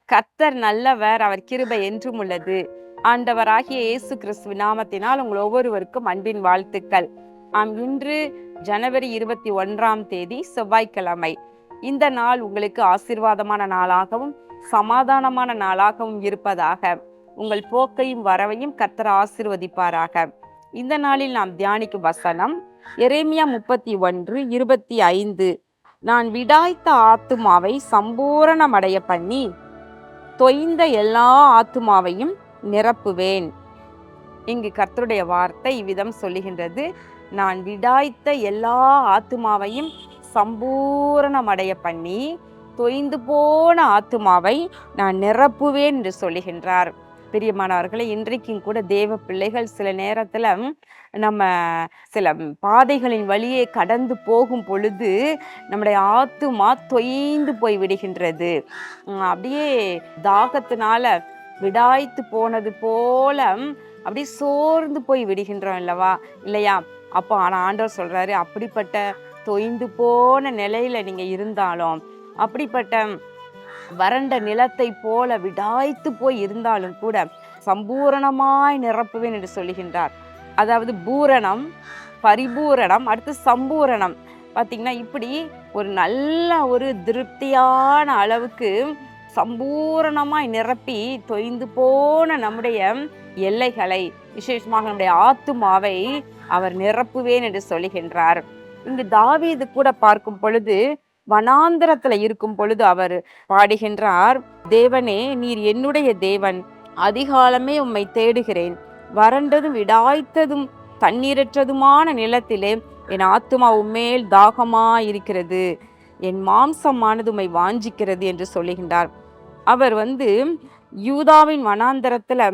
கர்த்தர் நல்லவர், அவர் கிருபை என்றும் உள்ளது. ஆண்டவராகிய இயேசு கிறிஸ்துவின் நாமத்தினால் உங்கள் ஒவ்வொருவருக்கும் அன்பின் வாழ்த்துக்கள். இன்று ஜனவரி 21 செவ்வாய்க்கிழமை. இந்த நாள் உங்களுக்கு ஆசீர்வாதமான நாளாகவும் சமாதானமான நாளாகவும் இருப்பதாக. உங்கள் போக்கையும் வரவையும் கர்த்தர் ஆசீர்வதிப்பாராக. இந்த நாளில் நாம் தியானிக்கும் வசனம் எரேமியா 31:25. நான் விடாய்த்த ஆத்துமாவை சம்பூரணமடைய பண்ணி தொய்ந்த எல்லா ஆத்துமாவையும் நிரப்புவேன். இங்கு கர்த்தருடைய வார்த்தை இவ்விதம் சொல்லுகின்றது. நான் விடாய்த்த எல்லா ஆத்துமாவையும் சம்பூரணமடைய பண்ணி தொய்ந்து போன ஆத்துமாவை நான் நிரப்புவேன் என்று சொல்லுகின்றார். பிரியமானவர்களே, இன்றைக்கும் கூட தேவ பிள்ளைகள் சில நேரத்துல நம்ம சில பாதைகளின் வழியே கடந்து போகும் பொழுது நம்முடைய ஆத்துமா தொய்ந்து போய் விடுகின்றது. அப்படியே தாகத்தினால விடாய்த்து போனது போல அப்படியே சோர்ந்து போய் விடுகின்றோம் இல்லையா? அப்போ ஆண்டவர் சொல்றாரு, அப்படிப்பட்ட தொய்ந்து போன நிலையில நீங்க இருந்தாலும், அப்படிப்பட்ட வறண்ட நிலத்தை போல விடாய்த்து போய் இருந்தாலும் கூட சம்பூரணமாய் நிரப்புவேன் என்று சொல்லுகின்றார். அதாவது பூரணம், பரிபூரணம், அடுத்து சம்பூரணம். பார்த்தீங்கன்னா இப்படி ஒரு நல்ல ஒரு திருப்தியான அளவுக்கு சம்பூரணமாய் நிரப்பி தொய்ந்து போன நம்முடைய எல்லைகளை, விசேஷமாக நம்முடைய ஆத்துமாவை அவர் நிரப்புவேன் என்று சொல்லுகின்றார். இங்கு தாவீது கூட பார்க்கும் பொழுது வனாந்திரத்துல இருக்கும் பொழுது அவர் பாடுகின்றார், தேவனே நீர் என்னுடைய தேவன், அதிகாலமே உம்மை தேடுகிறேன், வறண்டதும் விடாய்த்ததும் தண்ணீரற்றதுமான நிலத்திலே என் ஆத்துமா உம்மேல் தாகமாயிருக்கிறது, என் மாம்சமானது உம்மை வாஞ்சிக்கிறது என்று சொல்லுகின்றார். அவர் யூதாவின் வனாந்தரத்துல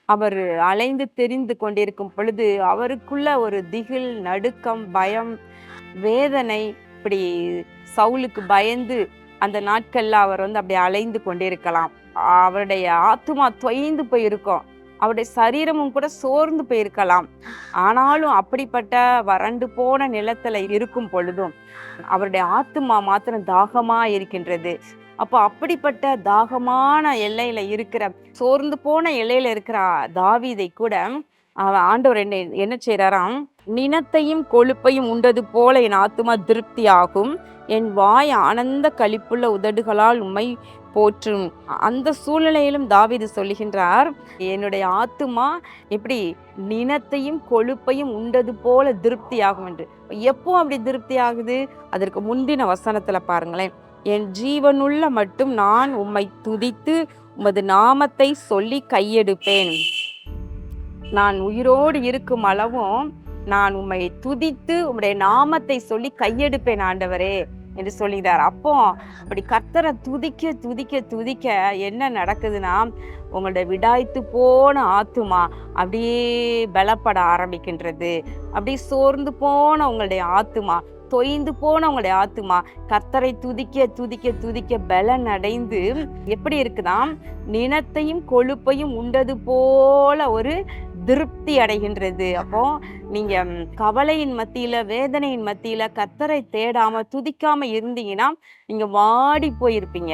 அவர் அலைந்து தெரிந்து கொண்டிருக்கும் பொழுது அவருக்குள்ள ஒரு திகில், நடுக்கம், பயம், வேதனை, இப்படி சவுலுக்கு பயந்து அந்த நாட்கள்ல அவர் அப்படி அலைந்து கொண்டிருக்கலாம். அவருடைய ஆத்துமா தொய்ந்து போயிருக்கும், அவருடைய சரீரமும் கூட சோர்ந்து போயிருக்கலாம். ஆனாலும் அப்படிப்பட்ட வறண்டு போன நிலத்துல இருக்கும் பொழுதும் அவருடைய ஆத்துமா மாத்திரம் தாகமா இருக்கின்றது. அப்போ அப்படிப்பட்ட தாகமான எல்லையில இருக்கிற, சோர்ந்து போன எல்லையில இருக்கிற தாவீதை கூட ஆண்டவர் என்ன செய்யறாராம், நினத்தையும் கொழுப்பையும் உண்டது போல என் ஆத்துமா திருப்தி ஆகும், என் வாய் ஆனந்த களிப்புள்ள உதடுகளால் உம்மை போற்றும். அந்த சூழ்நிலையிலும் தாவீது சொல்லுகின்றார், என்னுடைய ஆத்துமா எப்படி நினத்தையும் கொழுப்பையும் உண்டது போல திருப்தி ஆகும் என்று. எப்போ அப்படி திருப்தி ஆகுது? அதற்கு முந்தின வசனத்துல பாருங்களேன், என் ஜீவனுள்ள மட்டும் நான் உம்மை துதித்து உமது நாமத்தை சொல்லி கையெடுப்பேன். நான் உயிரோடு இருக்கும் அளவும் நான் உம்மை துதித்து உம்முடைய நாமத்தை சொல்லி கையெடுப்பேன் ஆண்டவரே என்று சொல்லிட்டார். அப்போ அப்படி கர்த்தரை துதிக்க துதிக்க துதிக்க என்ன நடக்குதுன்னா, உங்களுடைய விடாய்த்து போன ஆத்துமா அப்படியே பலப்பட ஆரம்பிக்கின்றது. அப்படியே சோர்ந்து போன உங்களுடைய ஆத்துமா, தொய்ந்து போன உங்களுடைய ஆத்துமா கர்த்தரை துதிக்க துதிக்க துதிக்க பலன் அடைந்து எப்படி இருக்குதாம், நினத்தையும் கொழுப்பையும் உண்டது போல ஒரு திருப்தி அடைகின்றது. அப்போ நீங்க கவலையின் மத்தியில, வேதனையின் மத்தியில கர்த்தரை தேடாம துதிக்காம இருந்தீங்கன்னா நீங்க வாடி போயிருப்பீங்க.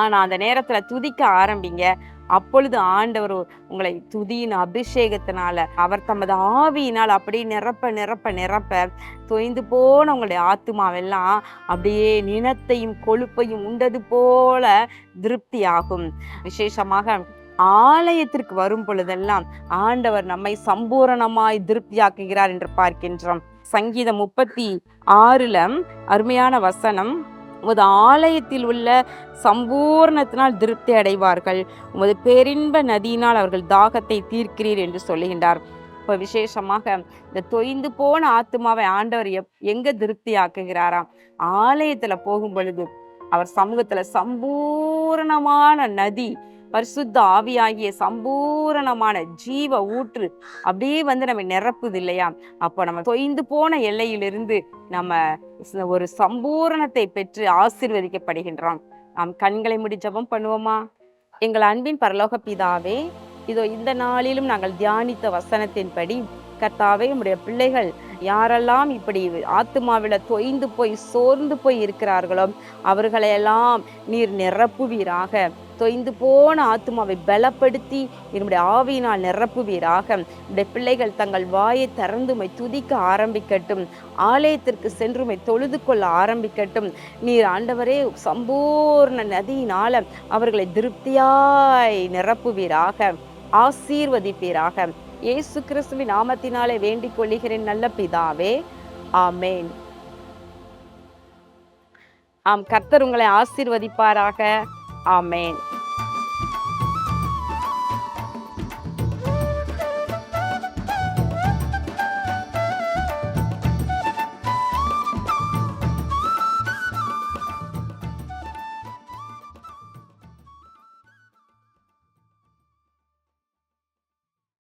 ஆனா அந்த நேரத்துல துதிக்க ஆரம்பிங்க. அப்பொழுது ஆண்டவர் உங்களை துதியின் அபிஷேகத்தினால, அவர் தமது ஆவியினால் அப்படியே நிரப்ப நிரப்ப நிரப்ப தொய்ந்து போன உங்களுடைய ஆத்துமாவெல்லாம் அப்படியே நினத்தையும் கொழுப்பையும் உண்டது போல திருப்தி ஆகும். விசேஷமாக ஆலயத்திற்கு வரும் பொழுதெல்லாம் ஆண்டவர் நம்மை சம்பூரணமாய் திருப்தியாக்குகிறார் என்று பார்க்கின்றோம். சங்கீதம் 36 அருமையான வசனம், உமது ஆலயத்தில் உள்ள சம்பூர்ணத்தினால் திருப்தி அடைவார்கள், உமது பேரின்ப நதியினால் அவர்கள் தாகத்தை தீர்க்கிறீர் என்று சொல்லுகின்றார். இப்போ விசேஷமாக இந்த தொய்ந்து போன ஆத்துமாவை ஆண்டவர் எங்க திருப்தி ஆக்குகிறாராம்? ஆலயத்துல போகும் பொழுது அவர் சமூகத்துல சம்பூரணமான நதி, பரிசுத்த ஆவியாகிய சம்பூரணமான ஜீவ ஊற்று அப்படியே நம்ம நிரப்புது இல்லையா? அப்போ நம்ம தொய்ந்து போன எல்லையிலிருந்து நம்ம ஒரு சம்பூரணத்தை பெற்று ஆசீர்வதிக்கப்படுகின்றோம். நாம் கண்களை மூடி ஜெபம் பண்ணுவோமா? எங்கள் அன்பின் பரலோக பிதாவே, இதோ இந்த நாளிலும் நாங்கள் தியானித்த வசனத்தின்படி கர்த்தாவே, உம்முடைய பிள்ளைகள் யாரெல்லாம் இப்படி ஆத்துமாவில தொய்ந்து போய் சோர்ந்து போய் இருக்கிறார்களோ அவர்களையெல்லாம் நீர் நிரப்புவீராக. தொய்ந்து போன ஆத்துமாவை பலப்படுத்தி என்னுடைய ஆவியினால் நிரப்புவீராக. உடைய பிள்ளைகள் தங்கள் வாயை திறந்து உம்மை துதிக்க ஆரம்பிக்கட்டும். ஆலயத்திற்கு சென்று உம்மை தொழுது கொள்ள ஆரம்பிக்கட்டும். நீர் ஆண்டவரே சம்பூர்ண நதியினால அவர்களை திருப்தியாய் நிரப்புவீராக, ஆசீர்வதிப்பீராக. இயேசு கிறிஸ்துவின் நாமத்தினாலே வேண்டிக் கொள்கிறேன் நல்ல பிதாவே, ஆமேன். கர்த்தர் உங்களை ஆசீர்வதிப்பாராக. ஆமேன்.